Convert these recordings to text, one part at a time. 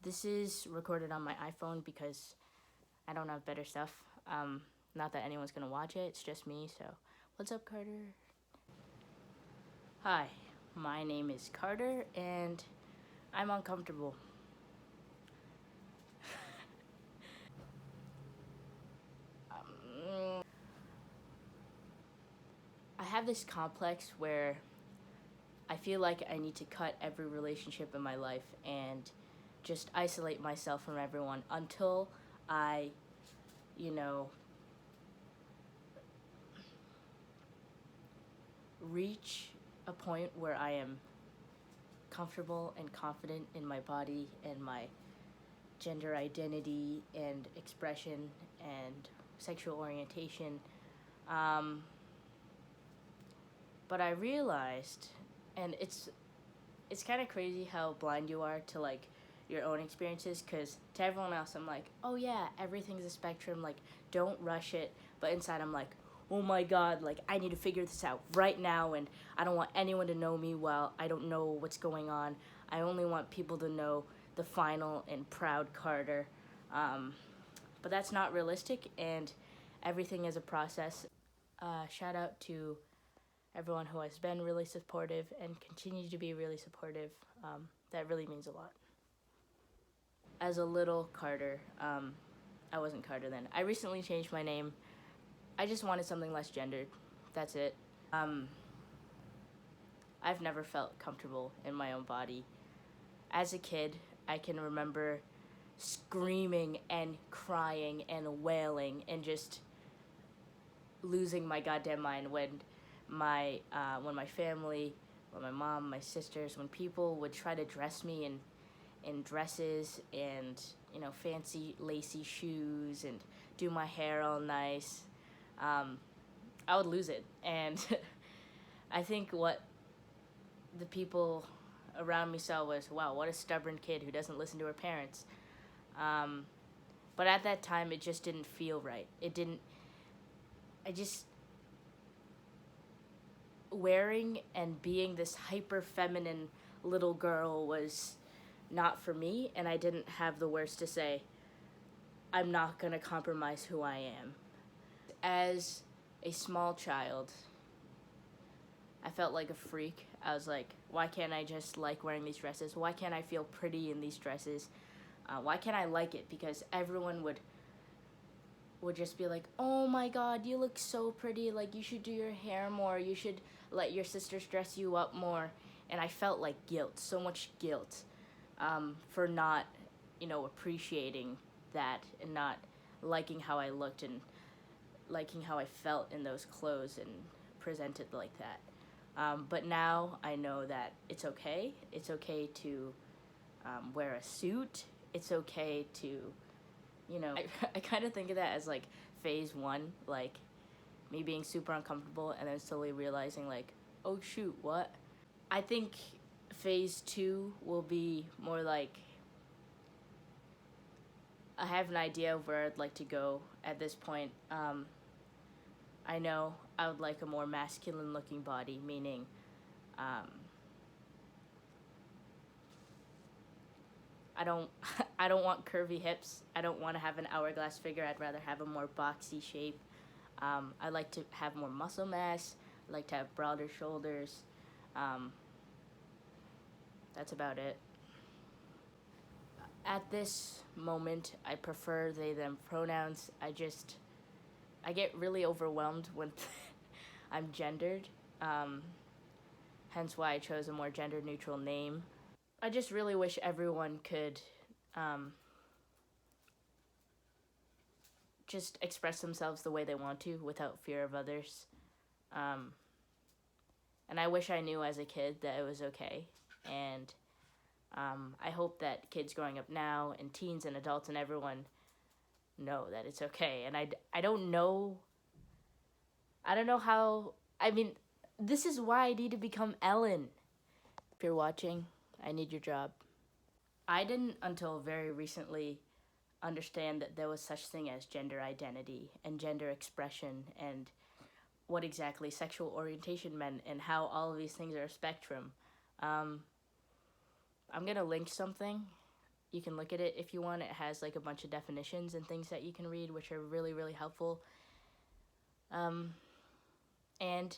This is recorded on my iPhone because I don't have better stuff. Not that anyone's gonna watch it, it's just me, so what's up, Carter? Hi, my name is Carter, and I'm uncomfortable. I have this complex where I feel like I need to cut every relationship in my life and just isolate myself from everyone until I, you know, reach a point where I am comfortable and confident in my body and my gender identity and expression and sexual orientation. Um, but I realized, and it's kind of crazy how blind you are to like your own experiences, because to everyone else I'm like, oh yeah, everything's a spectrum, like don't rush it, but inside I'm like, oh my god, like I need to figure this out right now, and I don't want anyone to know me well, I don't know what's going on, I only want people to know the final and proud Carter. um, but that's not realistic, and everything is a process. Shout out to everyone who has been really supportive and continues to be really supportive. That really means a lot. As a little Carter, I wasn't Carter then. I recently changed my name. I just wanted something less gendered. That's it. I've never felt comfortable in my own body. As a kid, I can remember screaming and crying and wailing and just losing my goddamn mind when my family, when my mom, my sisters, when people would try to dress me in dresses and fancy lacy shoes and do my hair all nice. um, I would lose it, and I think what the people around me saw was, wow, what a stubborn kid who doesn't listen to her parents. um, but at that time it just didn't feel right. It didn't. I just Wearing and being this hyper feminine little girl was not for me, and I didn't have the words to say, I'm not going to compromise who I am. As a small child, I felt like a freak. I was like, why can't I just like wearing these dresses? Why can't I feel pretty in these dresses? Why can't I like it? Because everyone would just be like, oh my god, you look so pretty, like you should do your hair more, you should let your sisters dress you up more. And I felt like guilt, so much guilt, for not, appreciating that and not liking how I looked and liking how I felt in those clothes and presented like that. But now I know that it's okay. It's okay to wear a suit. It's okay to, I kind of think of that as like phase one, like me being super uncomfortable and then slowly realizing, like, oh shoot, what? I think phase two will be more like I have an idea of where I'd like to go at this point. I know I would like a more masculine looking body, meaning um, I don't I don't want curvy hips. I don't want to have an hourglass figure. I'd rather have a more boxy shape. I like to have more muscle mass. I like to have broader shoulders. Um, that's about it. At this moment, I prefer they them pronouns. I get really overwhelmed when I'm gendered. Um, Hence why I chose a more gender neutral name. I just really wish everyone could um, just express themselves the way they want to without fear of others. Um, and I wish I knew as a kid that it was okay. And I hope that kids growing up now and teens and adults and everyone know that it's okay. And I don't know how, I mean, this is why I need to become Ellen. If you're watching, I need your job. I didn't until very recently understand that there was such thing as gender identity and gender expression and what exactly sexual orientation meant and how all of these things are a spectrum. Um, I'm gonna link something You can look at it if you want. It has like a bunch of definitions and things that you can read, which are really, really helpful. And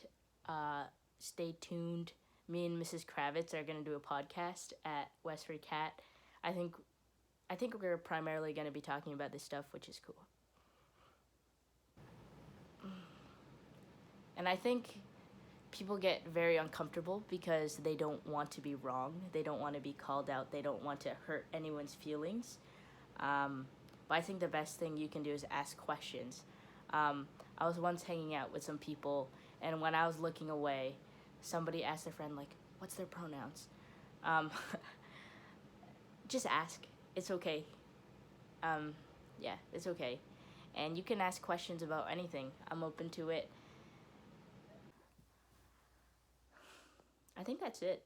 stay tuned. Me and Mrs. Kravitz are going to do a podcast at Westford Cat. I think we're primarily going to be talking about this stuff, which is cool. And I think people get very uncomfortable because they don't want to be wrong. They don't want to be called out. They don't want to hurt anyone's feelings. But I think the best thing you can do is ask questions. I was once hanging out with some people, and when I was looking away, somebody asked their friend, like, what's their pronouns? Just ask. It's okay. Yeah, it's okay. And you can ask questions about anything. I'm open to it. I think that's it.